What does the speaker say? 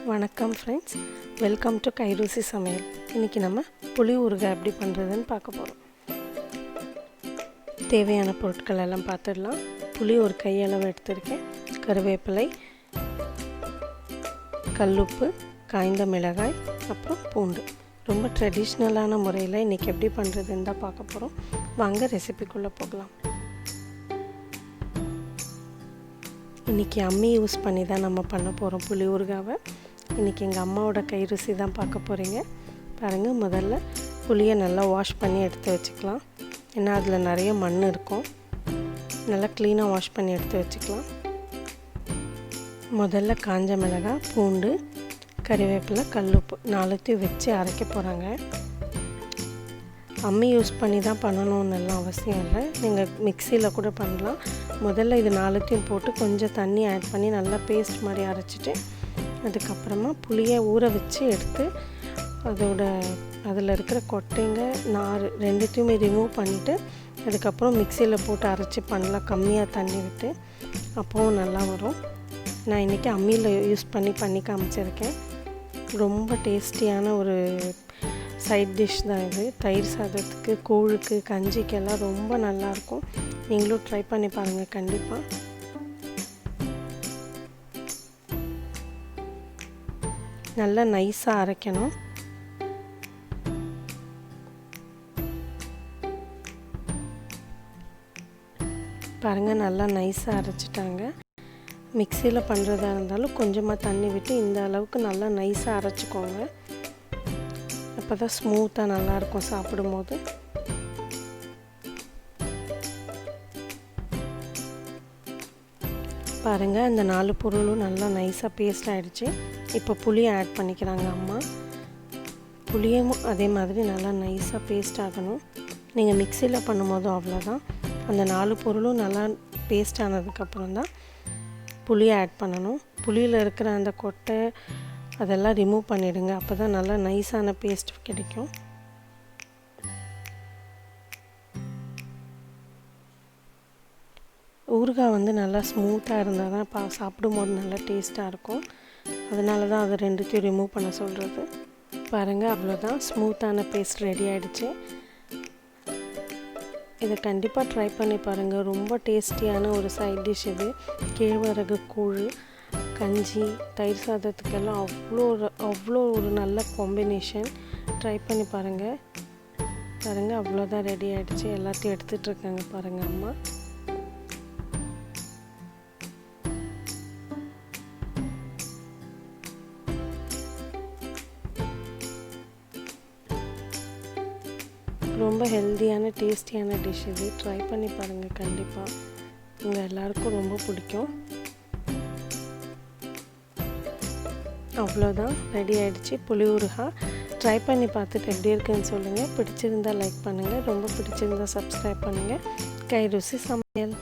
வணக்கம் friends, welcome to Kairuchi சமையல். இன்றைக்கி நம்ம புளி ஊறுகாய் எப்படி பண்ணுறதுன்னு பார்க்க போகிறோம். தேவையான பொருட்கள் எல்லாம் பார்த்துடலாம். புளி ஒரு கையளவு எடுத்திருக்கேன், கருவேப்பிலை, கல்லுப்பு, காய்ந்த மிளகாய், அப்புறம் பூண்டு. ரொம்ப ட்ரெடிஷ்னலான முறையில் இன்றைக்கி எப்படி பண்ணுறதுன்னு தான் பார்க்க போகிறோம். வாங்க ரெசிபிக்குள்ளே போகலாம். இன்றைக்கி அம்மி யூஸ் பண்ணி தான் நம்ம பண்ண போகிறோம் புளி ஊறுகாவை. இன்றைக்கி எங்கள் அம்மாவோட கை ருசி தான் பார்க்க போகிறீங்க. பாருங்கள், முதல்ல புளியை நல்லா வாஷ் பண்ணி எடுத்து வச்சுக்கலாம். ஏன்னா அதில் நிறைய மண் இருக்கும். நல்லா க்ளீனாக வாஷ் பண்ணி எடுத்து வச்சுக்கலாம். முதல்ல காஞ்ச மிளகாய், பூண்டு, கறிவேப்பிலை, கல்லுப்பு 4த்தையும் வச்சு அரைக்க போகிறாங்க. அம்மி யூஸ் பண்ணி தான் பண்ணணும்னு எல்லாம் அவசியம் இல்லை, நீங்கள் மிக்சியில் கூட பண்ணலாம். முதல்ல இது 4த்தையும் போட்டு கொஞ்சம் தண்ணி ஆட் பண்ணி நல்லா பேஸ்ட் மாதிரி அரைச்சிட்டு, அதுக்கப்புறமா புளியை ஊற வச்சு எடுத்து அதில் இருக்கிற கொட்டைங்க, நார் 2த்தையுமே ரிமூவ் பண்ணிவிட்டு அதுக்கப்புறம் மிக்சியில் போட்டு அரைச்சி பண்ணலாம். கம்மியாக தண்ணி விட்டு, அப்போவும் நல்லா வரும். நான் இன்றைக்கி அம்மியில் யூஸ் பண்ணி காமிச்சிருக்கேன். ரொம்ப டேஸ்டியான ஒரு சைட் டிஷ் தான் இது. தயிர் சாதத்துக்கு, கூழுக்கு, கஞ்சிக்கெல்லாம் ரொம்ப நல்லாயிருக்கும். நீங்களும் ட்ரை பண்ணி பாருங்கள் கண்டிப்பாக. நல்லா நைஸாக அரைக்கணும். பாருங்கள், நல்லா நைஸாக அரைச்சிட்டாங்க. மிக்சியில் பண்ணுறதா இருந்தாலும் கொஞ்சமாக தண்ணி விட்டு இந்த அளவுக்கு நல்லா நைஸாக அரைச்சிக்கோங்க. அப்போ தான் ஸ்மூத்தாக நல்லாயிருக்கும் சாப்பிடும்போது. பாருங்கள், அந்த 4 பொருளும் நல்லா நைஸாக பேஸ்ட் ஆகிடுச்சு. இப்போ புளியை ஆட் பண்ணிக்கிறாங்க அம்மா. புளியும் அதே மாதிரி நல்லா நைஸாக பேஸ்ட் ஆகணும். நீங்கள் மிக்சியில் பண்ணும்போதும் அவ்வளோதான். அந்த 4 பொருளும் நல்லா பேஸ்ட் ஆனதுக்கப்புறம் தான் புளியை ஆட் பண்ணணும். புளியில் இருக்கிற அந்த கொட்டை அதெல்லாம் ரிமூவ் பண்ணிவிடுங்க. அப்போ தான் நல்லா நைஸான பேஸ்ட் கிடைக்கும். ஊறுகாய் நல்லா ஸ்மூத்தாக இருந்தால் தான் சாப்பிடும்போது நல்லா டேஸ்ட்டாக இருக்கும். அதனால தான் அதை 2த்தையும் ரிமூவ் பண்ண சொல்கிறது. பாருங்கள், அவ்வளோதான், ஸ்மூத்தான பேஸ்ட் ரெடி ஆகிடுச்சு. இதை கண்டிப்பாக ட்ரை பண்ணி பாருங்கள். ரொம்ப டேஸ்டியான ஒரு சைட் டிஷ் இது. கேழ்வரகு கூழ், கஞ்சி, தயிர் சாதத்துக்கெல்லாம் அவ்வளோ ஒரு நல்ல காம்பினேஷன். ட்ரை பண்ணி பாருங்கள். அவ்வளோதான், ரெடி ஆகிடுச்சு. எல்லாத்தையும் எடுத்துகிட்ருக்காங்க பாருங்கள் அம்மா. ரொம்ப ஹெல்த்தியான டேஸ்டியான டிஷ் இது. ட்ரை பண்ணி பாருங்கள் கண்டிப்பாக. உங்கள் எல்லாருக்கும் ரொம்ப பிடிக்கும். அவ்வளோதான், ரெடி ஆகிடுச்சு புளி ஊறுகாய். ட்ரை பண்ணி பார்த்துட்டு எப்படி இருக்குன்னு சொல்லுங்கள். பிடிச்சிருந்தால் லைக் பண்ணுங்கள், ரொம்ப பிடிச்சிருந்தால் சப்ஸ்கிரைப் பண்ணுங்கள். கைருசி சமையல்.